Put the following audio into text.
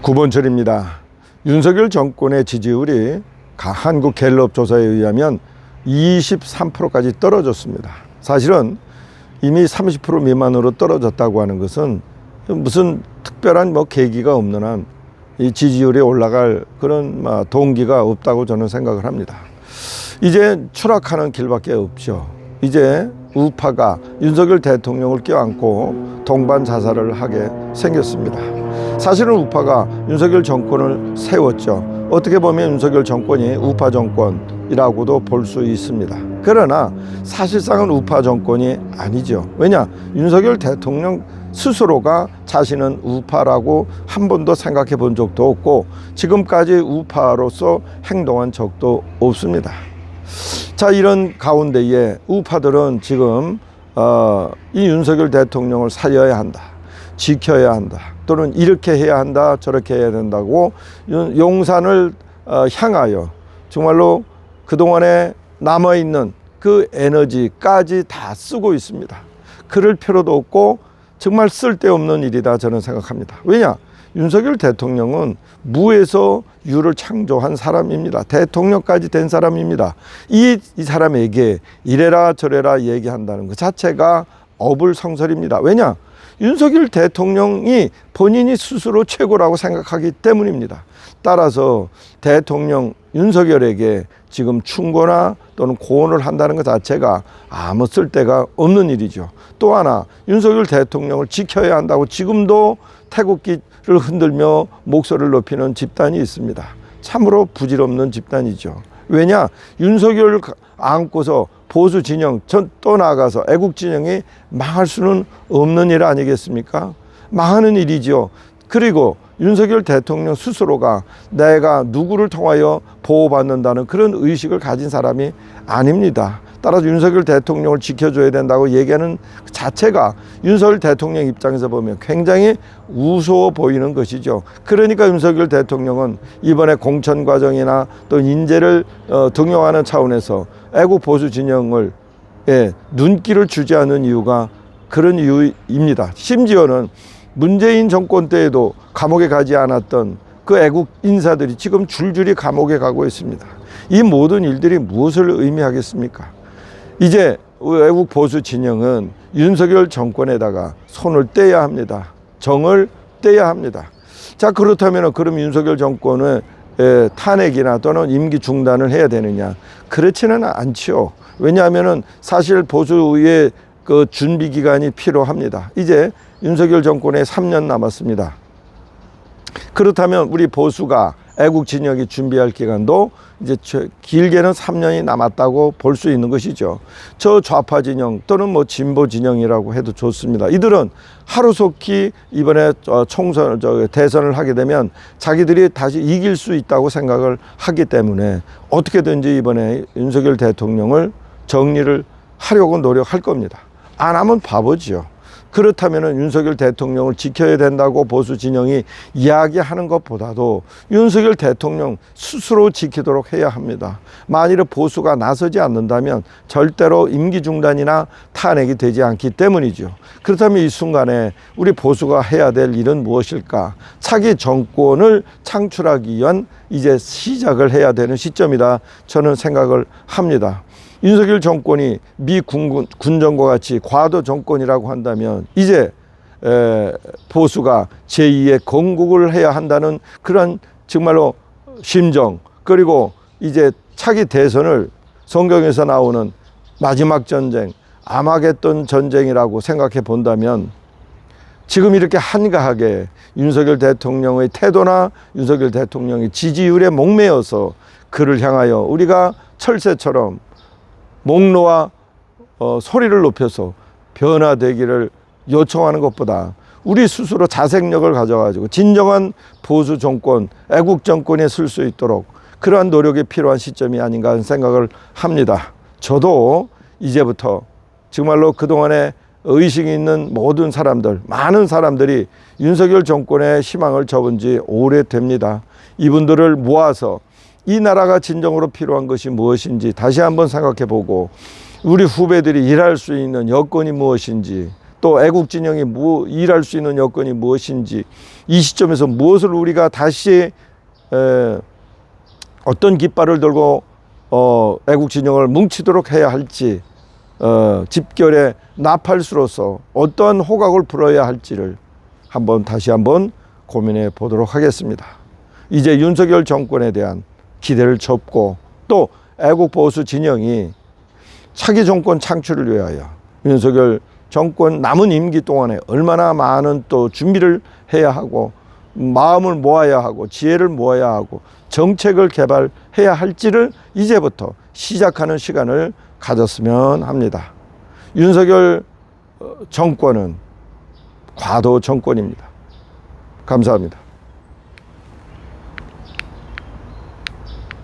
구본철입니다. 윤석열 정권의 지지율이 한국 갤럽 조사에 의하면 23%까지 떨어졌습니다. 사실은 이미 30% 미만으로 떨어졌다고 하는 것은 무슨 특별한 계기가 없는 한 이 지지율이 올라갈 그런 동기가 없다고 저는 생각을 합니다. 이제 추락하는 길밖에 없죠. 이제 우파가 윤석열 대통령을 껴안고 동반 자살을 하게 생겼습니다. 사실은 우파가 윤석열 정권을 세웠죠. 어떻게 보면 윤석열 정권이 우파 정권이라고도 볼 수 있습니다. 그러나 사실상은 우파 정권이 아니죠. 왜냐? 윤석열 대통령 스스로가 자신은 우파라고 한 번도 생각해 본 적도 없고 지금까지 우파로서 행동한 적도 없습니다. 자, 이런 가운데에 우파들은 지금 이 윤석열 대통령을 살려야 한다, 지켜야 한다, 또는 이렇게 해야 한다, 저렇게 해야 된다고 용산을 향하여 정말로 그동안에 남아있는 그 에너지까지 다 쓰고 있습니다. 그럴 필요도 없고 정말 쓸데없는 일이다 저는 생각합니다. 왜냐? 윤석열 대통령은 무에서 유를 창조한 사람입니다. 대통령까지 된 사람입니다. 이 사람에게 이래라 저래라 얘기한다는 것 자체가 어불성설입니다. 왜냐? 윤석열 대통령이 본인이 스스로 최고라고 생각하기 때문입니다. 따라서 대통령 윤석열에게 지금 충고나 또는 고언을 한다는 것 자체가 아무 쓸데가 없는 일이죠. 또 하나, 윤석열 대통령을 지켜야 한다고 지금도 태극기를 흔들며 목소리를 높이는 집단이 있습니다. 참으로 부질없는 집단이죠. 왜냐? 윤석열을 안고서 보수 진영, 또 나아가서 애국 진영이 망할 수는 없는 일 아니겠습니까? 망하는 일이죠. 그리고 윤석열 대통령 스스로가 내가 누구를 통하여 보호받는다는 그런 의식을 가진 사람이 아닙니다. 따라서 윤석열 대통령을 지켜줘야 된다고 얘기하는 그 자체가 윤석열 대통령 입장에서 보면 굉장히 우스워 보이는 것이죠. 그러니까 윤석열 대통령은 이번에 공천 과정이나 또 인재를 등용하는 차원에서 애국 보수 진영을 눈길을 주지 않는 이유가 그런 이유입니다. 심지어는 문재인 정권 때에도 감옥에 가지 않았던 그 애국 인사들이 지금 줄줄이 감옥에 가고 있습니다. 이 모든 일들이 무엇을 의미하겠습니까? 이제 애국 보수 진영은 윤석열 정권에다가 손을 떼야 합니다. 정을 떼야 합니다. 자, 그렇다면 그럼 윤석열 정권의 탄핵이나 또는 임기 중단을 해야 되느냐? 그렇지는 않지요. 왜냐하면은 사실 보수의 그 준비 기간이 필요합니다. 이제 윤석열 정권에 3년 남았습니다. 그렇다면 우리 보수가 애국 진영이 준비할 기간도 이제 길게는 3년이 남았다고 볼 수 있는 것이죠. 저 좌파 진영 또는 진보 진영이라고 해도 좋습니다. 이들은 하루속히 이번에 대선을 하게 되면 자기들이 다시 이길 수 있다고 생각을 하기 때문에 어떻게든지 이번에 윤석열 대통령을 정리를 하려고 노력할 겁니다. 안 하면 바보지요. 그렇다면 윤석열 대통령을 지켜야 된다고 보수 진영이 이야기하는 것보다도 윤석열 대통령 스스로 지키도록 해야 합니다. 만일 보수가 나서지 않는다면 절대로 임기 중단이나 탄핵이 되지 않기 때문이죠. 그렇다면 이 순간에 우리 보수가 해야 될 일은 무엇일까? 차기 정권을 창출하기 위한 이제 시작을 해야 되는 시점이다 저는 생각을 합니다. 윤석열 정권이 미 군정과 같이 과도 정권이라고 한다면 이제 보수가 제2의 건국을 해야 한다는 그런 정말로 심정, 그리고 이제 차기 대선을 성경에서 나오는 마지막 전쟁, 아마겟돈 전쟁이라고 생각해 본다면 지금 이렇게 한가하게 윤석열 대통령의 태도나 윤석열 대통령의 지지율에 목매어서 그를 향하여 우리가 철새처럼 목놓아 소리를 높여서 변화되기를 요청하는 것보다 우리 스스로 자생력을 가져가지고 진정한 보수 정권, 애국 정권에 쓸 수 있도록 그러한 노력이 필요한 시점이 아닌가 하는 생각을 합니다. 저도 이제부터 정말로 그동안에 의식이 있는 모든 사람들, 많은 사람들이 윤석열 정권의 희망을 접은 지 오래됩니다. 이분들을 모아서 이 나라가 진정으로 필요한 것이 무엇인지 다시 한번 생각해 보고 우리 후배들이 일할 수 있는 여건이 무엇인지 또 애국 진영이 일할 수 있는 여건이 무엇인지, 이 시점에서 무엇을 우리가 다시 어떤 깃발을 들고 애국 진영을 뭉치도록 해야 할지, 집결의 나팔수로서 어떠한 호각을 불어야 할지를 다시 한번 고민해 보도록 하겠습니다. 이제 윤석열 정권에 대한 기대를 접고, 또 애국 보수 진영이 차기 정권 창출을 위하여 윤석열 정권 남은 임기 동안에 얼마나 많은 또 준비를 해야 하고, 마음을 모아야 하고, 지혜를 모아야 하고, 정책을 개발해야 할지를 이제부터 시작하는 시간을 가졌으면 합니다. 윤석열 정권은 과도 정권입니다. 감사합니다.